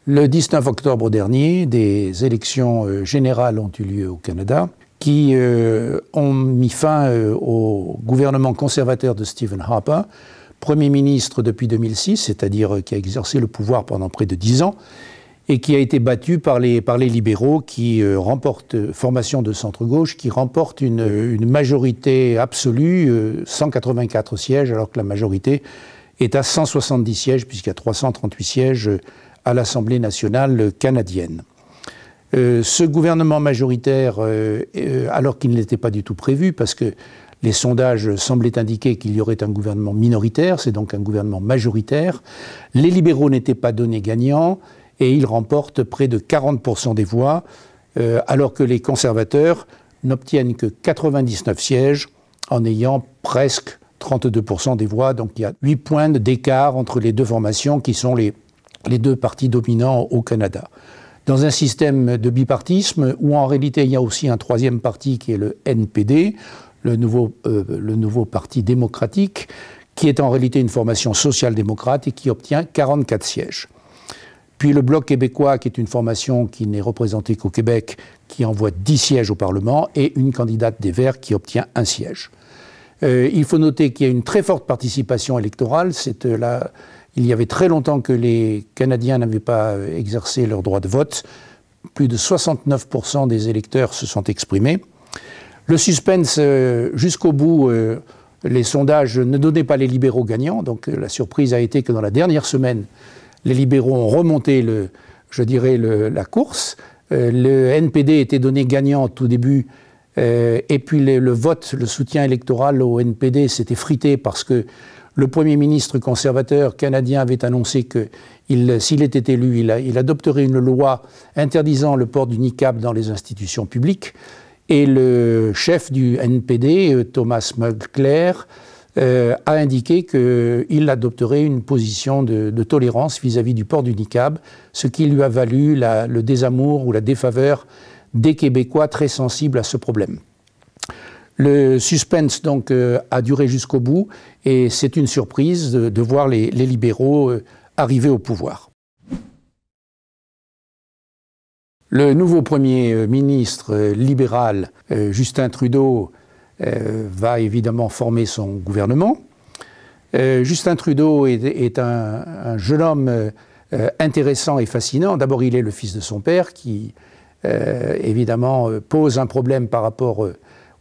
Le 19 octobre dernier, des élections générales ont eu lieu au Canada qui ont mis fin au gouvernement conservateur de Stephen Harper, Premier ministre depuis 2006, c'est-à-dire qui a exercé le pouvoir pendant près de 10 ans, et qui a été battu par les libéraux qui remportent, formation de centre-gauche, qui remportent une majorité absolue, 184 sièges, alors que la majorité est à 170 sièges, puisqu'il y a 338 sièges à l'Assemblée nationale canadienne. Ce gouvernement majoritaire, alors qu'il n'était pas du tout prévu, parce que les sondages semblaient indiquer qu'il y aurait un gouvernement minoritaire, c'est donc un gouvernement majoritaire, les libéraux n'étaient pas donnés gagnants, et ils remportent près de 40% des voix, alors que les conservateurs n'obtiennent que 99 sièges, en ayant presque 32% des voix. Donc il y a 8 points d'écart entre les deux formations qui sont les deux partis dominants au Canada. Dans un système de bipartisme où en réalité il y a aussi un troisième parti qui est le NPD, le nouveau parti démocratique, qui est en réalité une formation social-démocrate et qui obtient 44 sièges. Puis le Bloc québécois, qui est une formation qui n'est représentée qu'au Québec, qui envoie 10 sièges au Parlement, et une candidate des Verts qui obtient 1 siège. Il faut noter qu'il y a une très forte participation électorale. Il y avait très longtemps que les Canadiens n'avaient pas exercé leur droit de vote. Plus de 69% des électeurs se sont exprimés. Le suspense jusqu'au bout, les sondages ne donnaient pas les libéraux gagnants. Donc la surprise a été que dans la dernière semaine, les libéraux ont remonté, la course. Le NPD était donné gagnant au tout début. Et puis le vote, le soutien électoral au NPD s'était frité parce que le Premier ministre conservateur canadien avait annoncé que s'il était élu, il adopterait une loi interdisant le port du niqab dans les institutions publiques. Et le chef du NPD, Thomas Mulcair, a indiqué qu'il adopterait une position de tolérance vis-à-vis du port du niqab, ce qui lui a valu le désamour ou la défaveur des Québécois très sensibles à ce problème. Le suspense donc a duré jusqu'au bout et c'est une surprise de voir les libéraux arriver au pouvoir. Le nouveau Premier ministre libéral, Justin Trudeau, va évidemment former son gouvernement. Justin Trudeau est un jeune homme intéressant et fascinant. D'abord, il est le fils de son père qui, évidemment, pose un problème par rapport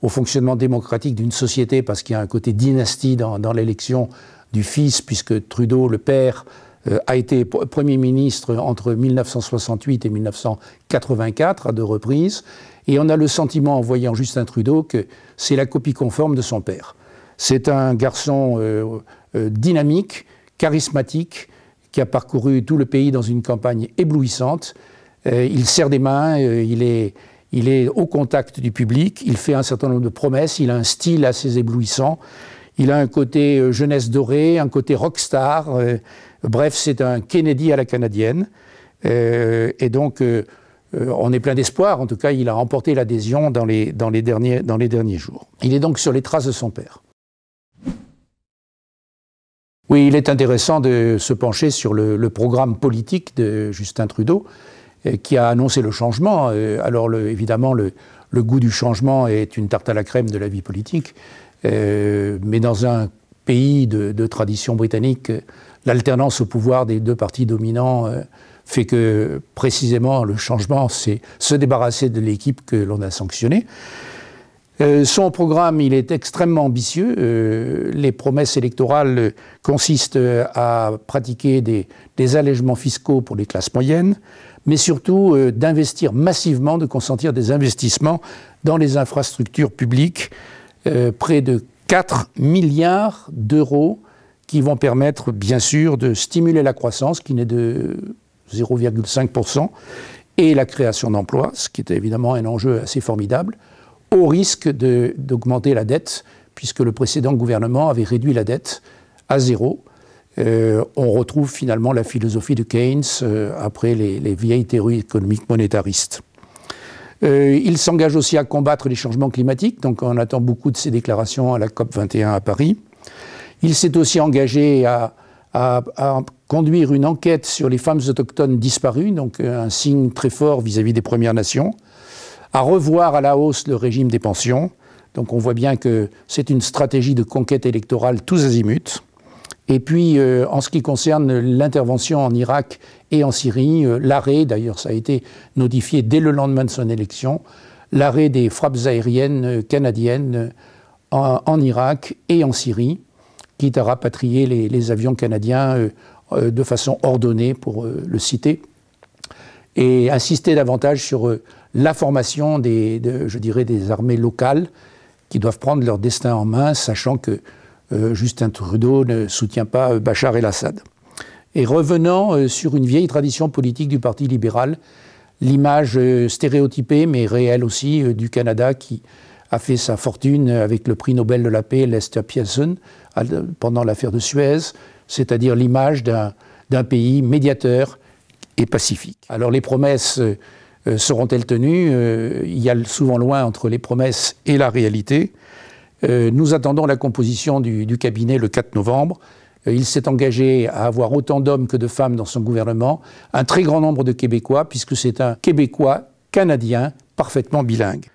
au fonctionnement démocratique d'une société parce qu'il y a un côté dynastie dans l'élection du fils, puisque Trudeau, le père, a été Premier ministre entre 1968 et 1984 à 2 reprises. Et on a le sentiment, en voyant Justin Trudeau, que c'est la copie conforme de son père. C'est un garçon dynamique, charismatique, qui a parcouru tout le pays dans une campagne éblouissante. Il serre des mains, il est au contact du public, il fait un certain nombre de promesses, il a un style assez éblouissant, il a un côté jeunesse dorée, un côté rockstar. Bref, c'est un Kennedy à la canadienne. Et donc, on est plein d'espoir. En tout cas, il a remporté l'adhésion dans les derniers jours. Il est donc sur les traces de son père. Oui, il est intéressant de se pencher sur le programme politique de Justin Trudeau, qui a annoncé le changement. Alors, évidemment, le goût du changement est une tarte à la crème de la vie politique. Mais dans un pays de tradition britannique, l'alternance au pouvoir des 2 partis dominants fait que, précisément, le changement, c'est se débarrasser de l'équipe que l'on a sanctionnée. Son programme, il est extrêmement ambitieux. Les promesses électorales consistent à pratiquer des allègements fiscaux pour les classes moyennes, mais surtout d'investir massivement, de consentir des investissements dans les infrastructures publiques, près de 4 milliards d'euros qui vont permettre, bien sûr, de stimuler la croissance, qui n'est de 0,5%, et la création d'emplois, ce qui est évidemment un enjeu assez formidable, au risque d'augmenter la dette, puisque le précédent gouvernement avait réduit la dette à 0. On retrouve finalement la philosophie de Keynes après les vieilles théories économiques monétaristes. Il s'engage aussi à combattre les changements climatiques, donc on attend beaucoup de ses déclarations à la COP 21 à Paris. Il s'est aussi engagé à conduire une enquête sur les femmes autochtones disparues, donc un signe très fort vis-à-vis des Premières Nations, à revoir à la hausse le régime des pensions. Donc on voit bien que c'est une stratégie de conquête électorale tous azimuts. Et puis, en ce qui concerne l'intervention en Irak et en Syrie, l'arrêt, d'ailleurs ça a été notifié dès le lendemain de son élection, l'arrêt des frappes aériennes canadiennes en Irak et en Syrie, quitte à rapatrier les avions canadiens de façon ordonnée, pour le citer, et insister davantage sur la formation je dirais, des armées locales qui doivent prendre leur destin en main, sachant que Justin Trudeau ne soutient pas Bachar el-Assad. Et revenant sur une vieille tradition politique du Parti libéral, l'image stéréotypée, mais réelle aussi, du Canada qui a fait sa fortune avec le prix Nobel de la paix Lester Pearson pendant l'affaire de Suez, c'est-à-dire l'image d'un pays médiateur et pacifique. Alors les promesses seront-elles tenues? Il y a souvent loin entre les promesses et la réalité. Nous attendons la composition du cabinet le 4 novembre. Il s'est engagé à avoir autant d'hommes que de femmes dans son gouvernement, un très grand nombre de Québécois, puisque c'est un Québécois canadien parfaitement bilingue.